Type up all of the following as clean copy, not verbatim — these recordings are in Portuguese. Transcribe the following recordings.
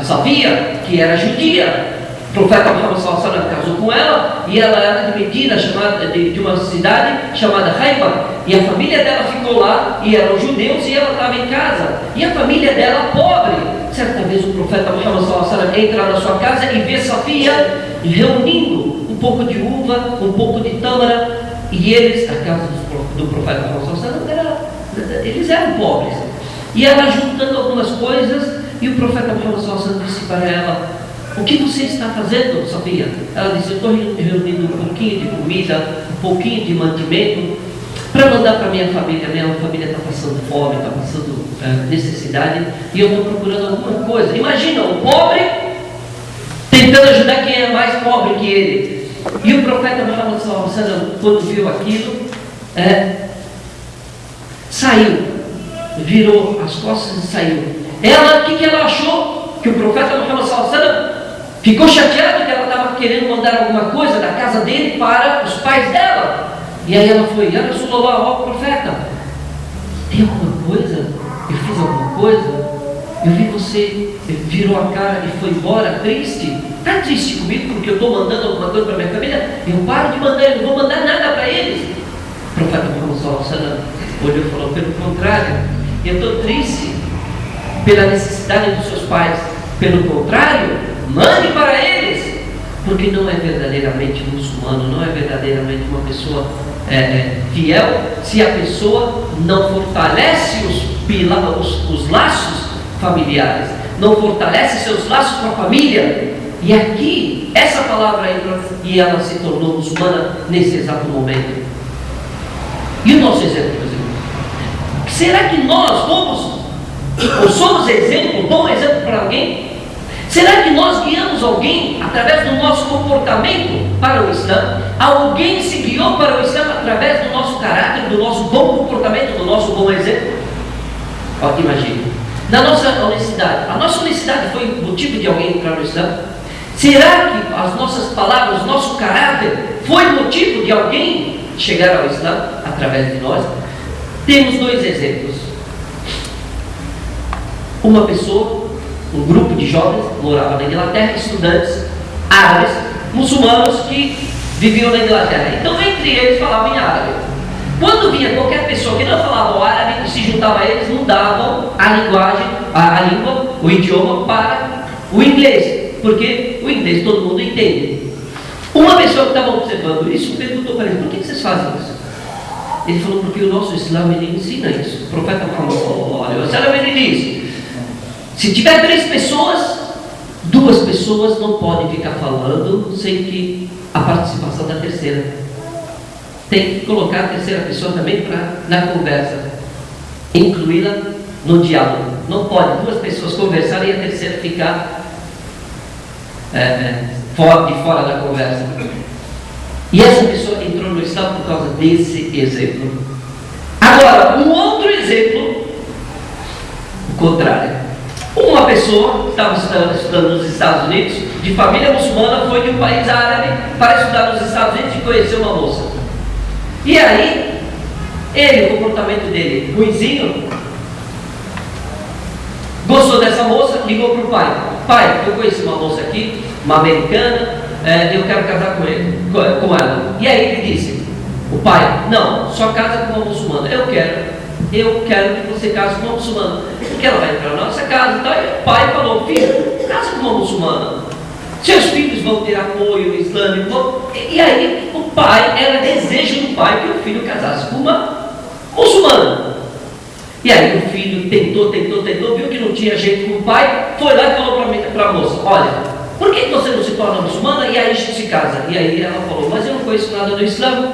Safia, que era judia. O profeta Muhammad sallallahu alaihi wasallam casou com ela, e ela era de Medina, de uma cidade chamada Haifa, e a família dela ficou lá, e eram judeus, e ela estava em casa, e a família dela pobre. Certa vez o profeta Muhammad sallallahu alaihi wasallam entra na sua casa e vê Safia reunindo um pouco de uva, um pouco de tâmara, e eles, a casa do profeta Muhammad sallallahu alaihi wasallam, eles eram pobres, e ela juntando algumas coisas, e o profeta Muhammad sallallahu alaihi wasallam disse para ela: o que você está fazendo, Safia? Ela disse: eu estou reunindo um pouquinho de comida, um pouquinho de mantimento, para mandar para minha família está passando fome, está passando necessidade, e eu estou procurando alguma coisa. Imagina, o pobre tentando ajudar quem é mais pobre que ele. E o profeta Muhammad sallallahu alaihi wasallam, quando viu aquilo, saiu, virou as costas e saiu. Ela, o que ela achou? Que o profeta Muhammad sallallahu alaihi wasallam ficou chateado, que ela estava querendo mandar alguma coisa da casa dele para os pais dela. E aí ela foi: "Ya Rasulullah, ó profeta, tem alguma coisa? Eu fiz alguma coisa? Eu vi você virou a cara e foi embora triste. Está triste comigo porque eu estou mandando alguma coisa para minha família? Eu paro de mandar, eu não vou mandar nada para eles." O profeta Muhammad sallallahu alaihi wasallam olhou e falou: "Pelo contrário, eu estou triste pela necessidade dos seus pais. Pelo contrário, mande para eles, porque não é verdadeiramente muçulmano, não é verdadeiramente uma pessoa fiel, se a pessoa não fortalece os laços familiares, não fortalece seus laços com a família." E aqui, essa palavra entra, e ela se tornou muçulmana nesse exato momento. E o nosso exemplo, meus irmãos? Será que nós somos exemplo, bom exemplo para alguém? Será que nós guiamos alguém através do nosso comportamento para o Islã? Alguém se guiou para o Islã através do nosso caráter, do nosso bom comportamento, do nosso bom exemplo? Olha, imagina, na nossa honestidade, a nossa honestidade foi motivo de alguém entrar no Islã? Será que as nossas palavras, o nosso caráter foi motivo de alguém chegar ao Islã através de nós? Temos dois exemplos. Uma pessoa, um grupo de jovens, morava na Inglaterra, estudantes árabes, muçulmanos que viviam na Inglaterra. Então, entre eles falavam em árabe. Quando vinha qualquer pessoa que não falava o árabe e se juntava a eles, mudavam a linguagem, a língua, o idioma para o inglês, porque o inglês todo mundo entende. Uma pessoa que estava observando isso perguntou para ele: por que vocês fazem isso? Ele falou: porque o nosso Islã ele ensina isso. O profeta Muhammad sallallahu alaihi wasallam ele diz: se tiver 3 pessoas, 2 pessoas não podem ficar falando sem que a participação da terceira. Tem que colocar a terceira pessoa também na conversa, incluí-la no diálogo. Não pode 2 pessoas conversarem e a terceira ficar de fora da conversa. E essa pessoa entrou no Islã por causa desse exemplo. Agora, um outro exemplo, o contrário. Uma pessoa que estava estudando nos Estados Unidos, de família muçulmana, foi de um país árabe para estudar nos Estados Unidos e conheceu uma moça. E aí, o comportamento dele, ruinzinho, gostou dessa moça, ligou para o pai: pai, eu conheci uma moça aqui, uma americana, eu quero casar com ela. E aí ele disse, o pai: não, só casa com uma muçulmana. Eu quero que você case com uma muçulmana, porque ela vai entrar na nossa casa. Então o pai falou: filho, casa com uma muçulmana, seus filhos vão ter apoio islâmico. E aí o pai, era desejo do pai que o filho casasse com uma muçulmana. E aí o filho tentou, viu que não tinha jeito com o pai, foi lá e falou para a moça: olha, por que você não se torna muçulmana e aí a gente se casa? E aí ela falou: mas eu não conheço nada do Islã,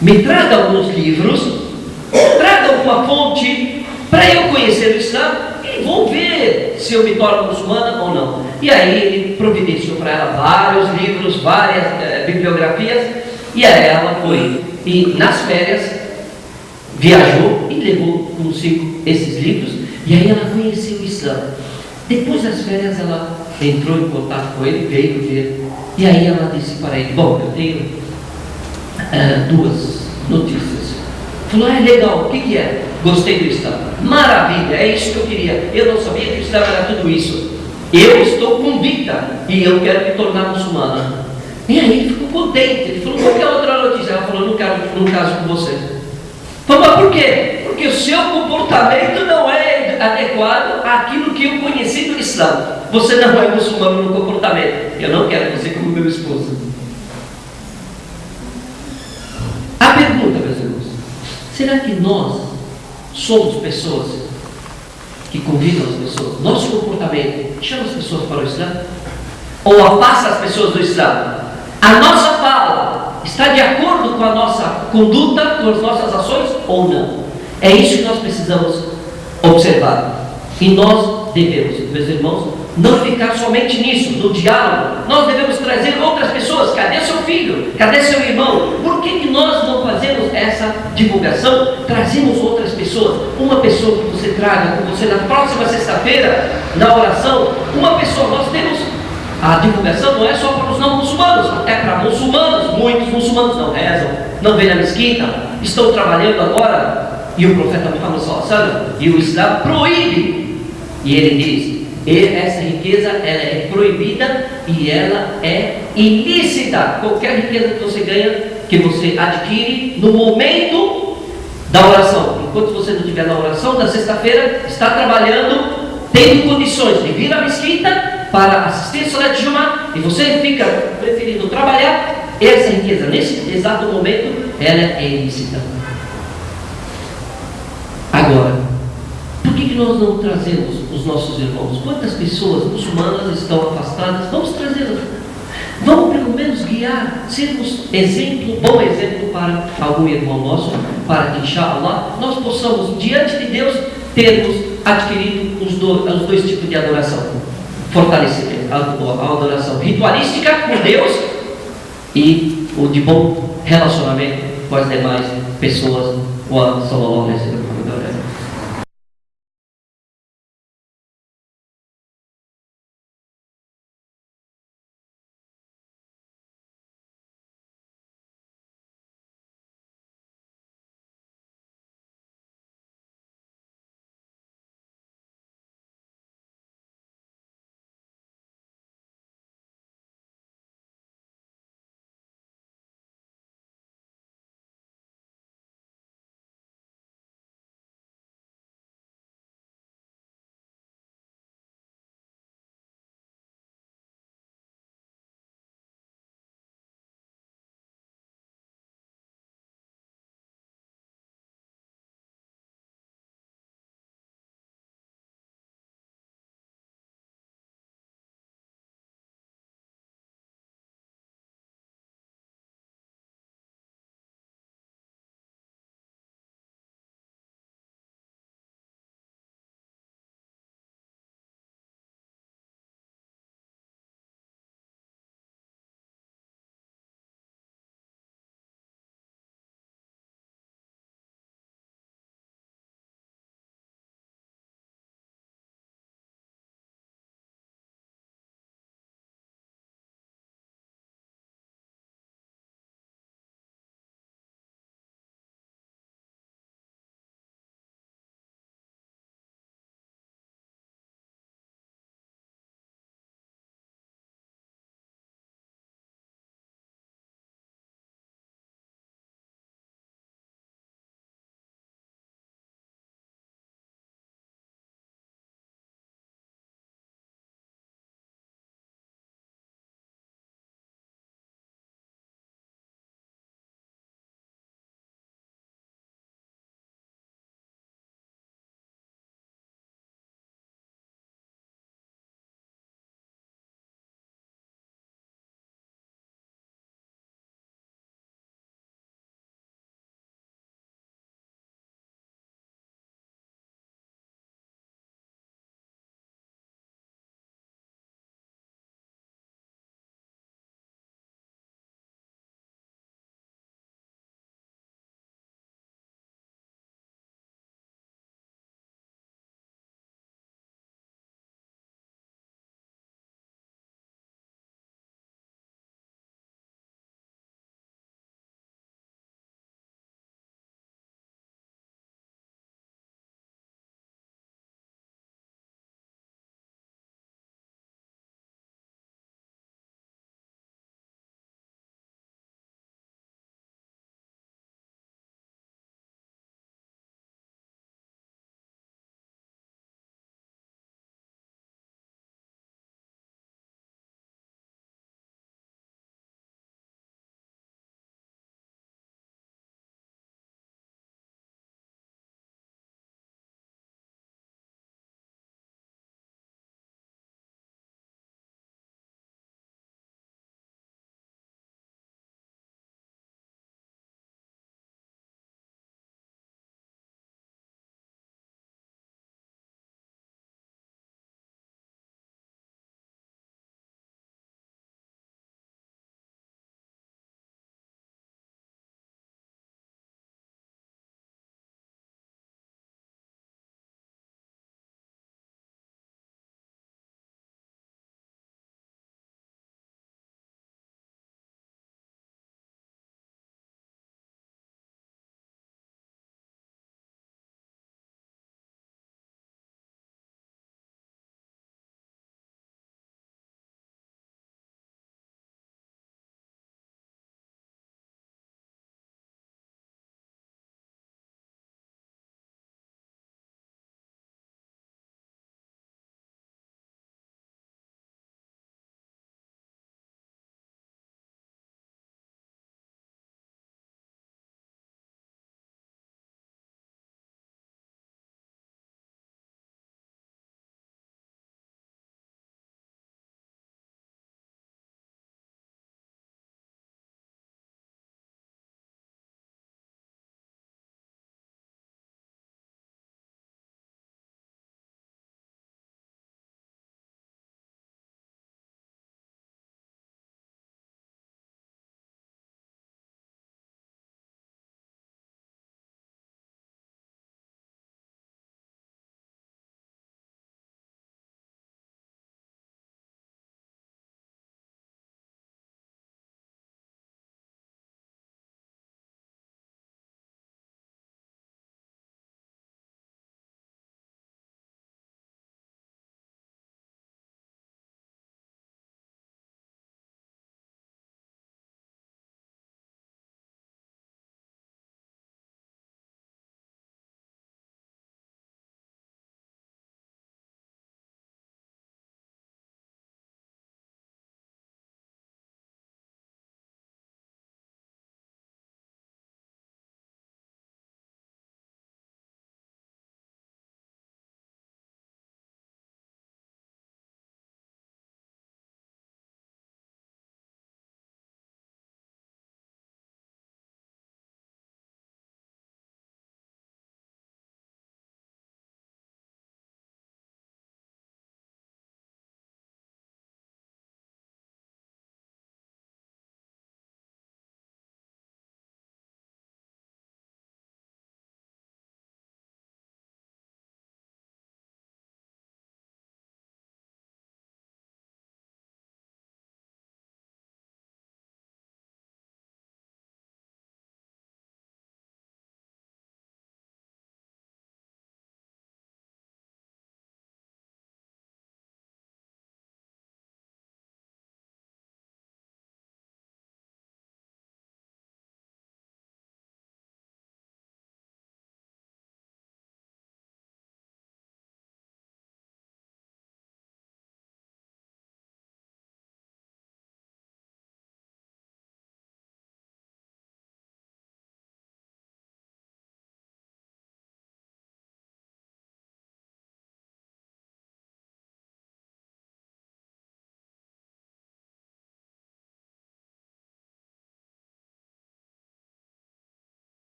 me traga alguns livros, traga alguma fonte para eu conhecer o Islã e vou ver se eu me torno muçulmana ou não. E aí ele providenciou para ela vários livros, várias bibliografias, e aí ela foi, e nas férias viajou e levou consigo esses livros, e aí ela conheceu o Islã. Depois das férias ela entrou em contato com ele, veio ver, e aí ela disse para ele: bom, eu tenho 2 notícias. Falou: legal, o que é? Gostei do Islã, maravilha, é isso que eu queria. Eu não só sabia que o Islã era tudo isso. Eu estou convicta e eu quero me tornar muçulmana. E aí ele ficou contente. Ele falou: qualquer outra notícia? Ela falou: não quero um caso com você. Falou: mas por quê? Porque o seu comportamento não é adequado àquilo que eu conheci do Islã. Você não é muçulmano no comportamento. Eu não quero você como meu esposo. A pergunta, meus irmãos: será que nós somos pessoas que convidam as pessoas? Nosso comportamento chama as pessoas para o Islã? Ou afasta as pessoas do Islã? A nossa fala está de acordo com a nossa conduta, com as nossas ações ou não? É isso que nós precisamos observar. E nós devemos, meus irmãos, não ficar somente nisso, no diálogo. Nós devemos trazer outras pessoas. Cadê seu filho? Cadê seu irmão? Por que nós não fazemos essa divulgação? Trazemos outras pessoas. Uma pessoa que você traga com você na próxima sexta-feira, na oração. Uma pessoa. Nós temos a divulgação, não é só para os não muçulmanos, é para muçulmanos. Muitos muçulmanos não rezam, não vêm na mesquita, estão trabalhando agora. E o profeta Muhammad sallallahu alaihi wasallam e o Islã proíbe. E ele diz: essa riqueza ela é proibida e ela é ilícita. Qualquer riqueza que você ganha, que você adquire no momento da oração, enquanto você não estiver na oração da sexta-feira, está trabalhando, tendo condições de vir à mesquita para assistir a Salat de Jumá, e você fica preferindo trabalhar, essa riqueza nesse exato momento ela é ilícita. Agora, por que nós não trazemos os nossos irmãos? Quantas pessoas muçulmanas estão afastadas? Vamos trazê-las. Vamos pelo menos guiar, sermos exemplo, bom exemplo para algum irmão nosso, para que, inshallah, nós possamos, diante de Deus, termos adquirido os dois tipos de adoração. Fortalecimento, a adoração ritualística com Deus e o de bom relacionamento com as demais pessoas. Wa sallallahu alaihi wasallam.